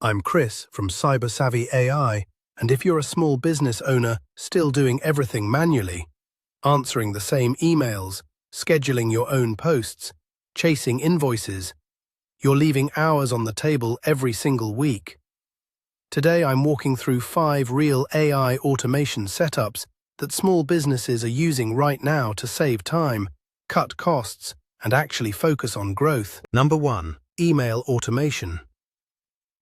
I'm Chris from Cybersavvy AI, and if you're a small business owner still doing everything manually, answering the same emails, scheduling your own posts, chasing invoices, you're leaving hours on the table every single week. Today I'm walking through 5 real AI automation setups that small businesses are using right now to save time, cut costs, and actually focus on growth. Number 1. Email automation.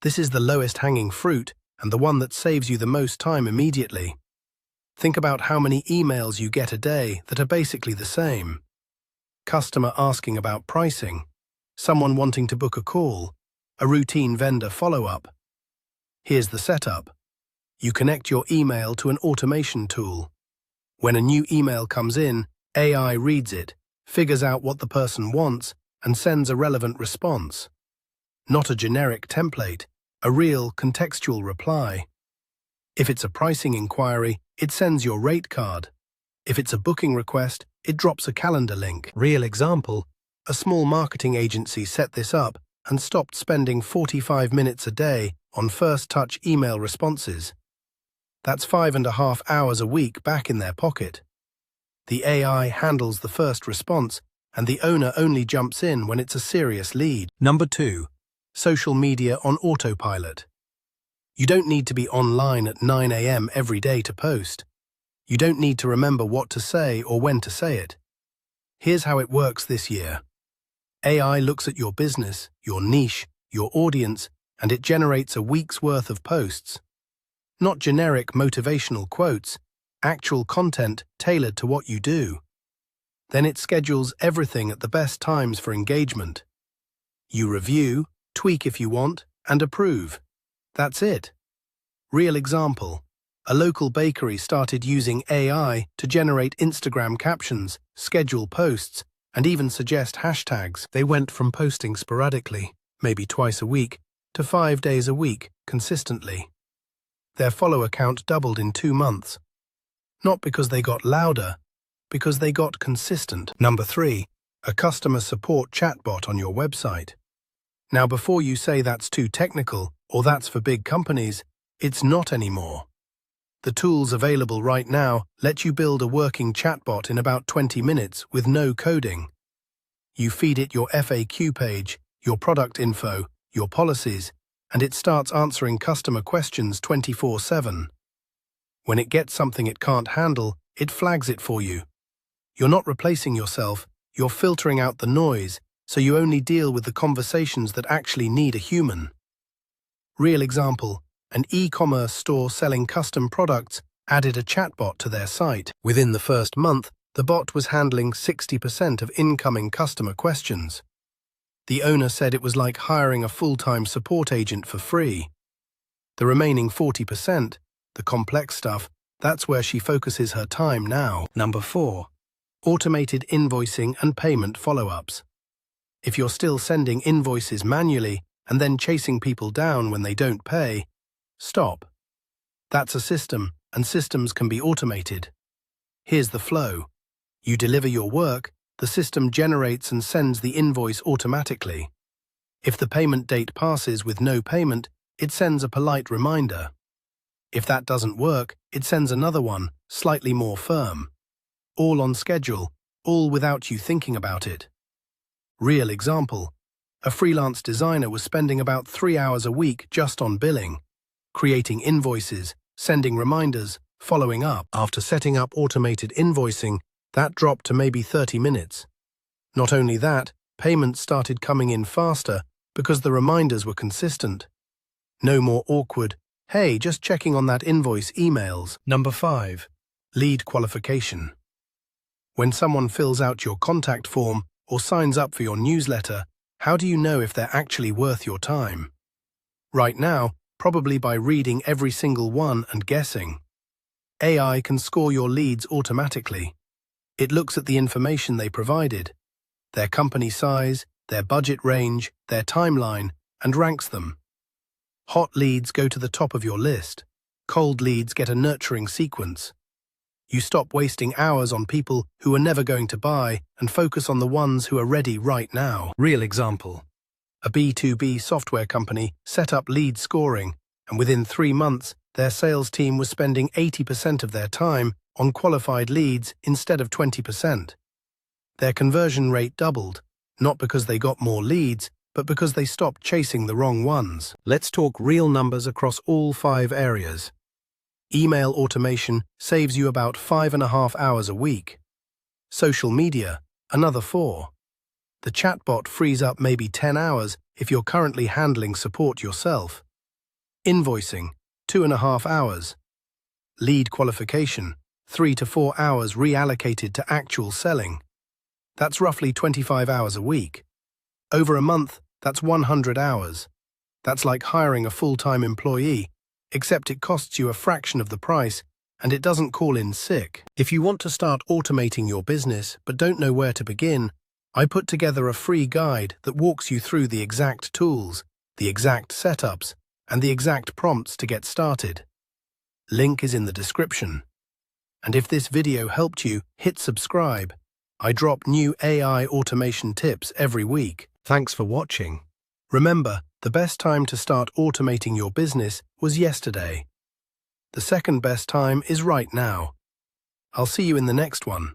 This is the lowest hanging fruit and the one that saves you the most time immediately. Think about how many emails you get a day that are basically the same. Customer asking about pricing, someone wanting to book a call, a routine vendor follow-up. Here's the setup. You connect your email to an automation tool. When a new email comes in, AI reads it, figures out what the person wants, and sends a relevant response. Not a generic template, a real contextual reply. If it's a pricing inquiry, it sends your rate card. If it's a booking request, it drops a calendar link. Real example, a small marketing agency set this up and stopped spending 45 minutes a day on first-touch email responses. That's 5.5 hours a week back in their pocket. The AI handles the first response, and the owner only jumps in when it's a serious lead. Number 2. Social media on autopilot. You don't need to be online at 9 a.m. every day to post. You don't need to remember what to say or when to say it. Here's how it works this year. AI looks at your business, your niche, your audience, and it generates a week's worth of posts. Not generic motivational quotes, actual content tailored to what you do. Then it schedules everything at the best times for engagement. You review, tweak if you want, and approve. That's it. Real example. A local bakery started using AI to generate Instagram captions, schedule posts, and even suggest hashtags. They went from posting sporadically, maybe twice a week, to 5 days a week, consistently. Their follower count doubled in 2 months. Not because they got louder, because they got consistent. Number 3. A customer support chatbot on your website. Now, before you say that's too technical or that's for big companies, it's not anymore. The tools available right now let you build a working chatbot in about 20 minutes with no coding. You feed it your FAQ page, your product info, your policies, and it starts answering customer questions 24/7. When it gets something it can't handle, it flags it for you. You're not replacing yourself, you're filtering out the noise, so you only deal with the conversations that actually need a human. Real example, an e-commerce store selling custom products added a chatbot to their site. Within the first month, the bot was handling 60% of incoming customer questions. The owner said it was like hiring a full-time support agent for free. The remaining 40%, the complex stuff, that's where she focuses her time now. Number 4. Automated invoicing and payment follow-ups. If you're still sending invoices manually and then chasing people down when they don't pay, stop. That's a system, and systems can be automated. Here's the flow. You deliver your work, the system generates and sends the invoice automatically. If the payment date passes with no payment, it sends a polite reminder. If that doesn't work, it sends another one, slightly more firm. All on schedule, all without you thinking about it. Real example. A freelance designer was spending about 3 hours a week just on billing, creating invoices, sending reminders, following up. After setting up automated invoicing, that dropped to maybe 30 minutes. Not only that, payments started coming in faster because the reminders were consistent. No more awkward, "Hey, just checking on that invoice" emails. Number 5. Lead qualification. When someone fills out your contact form or signs up for your newsletter, how do you know if they're actually worth your time? Right now, probably by reading every single one and guessing. AI can score your leads automatically. It looks at the information they provided, their company size, their budget range, their timeline, and ranks them. Hot leads go to the top of your list. Cold leads get a nurturing sequence. You stop wasting hours on people who are never going to buy and focus on the ones who are ready right now. Real example. A B2B software company set up lead scoring, and within 3 months, their sales team was spending 80% of their time on qualified leads instead of 20%. Their conversion rate doubled, not because they got more leads, but because they stopped chasing the wrong ones. Let's talk real numbers across all 5 areas. Email automation saves you about 5.5 hours a week. Social media, another 4. The chatbot frees up maybe 10 hours if you're currently handling support yourself. Invoicing, 2.5 hours. Lead qualification, 3 to 4 hours reallocated to actual selling. That's roughly 25 hours a week. Over a month, that's 100 hours. That's like hiring a full-time employee, except it costs you a fraction of the price and it doesn't call in sick. If you want to start automating your business but don't know where to begin, I put together a free guide that walks you through the exact tools, the exact setups, and the exact prompts to get started. Link is in the description. And if this video helped you, hit subscribe. I drop new AI automation tips every week. Thanks for watching. Remember, the best time to start automating your business was yesterday. The second best time is right now. I'll see you in the next one.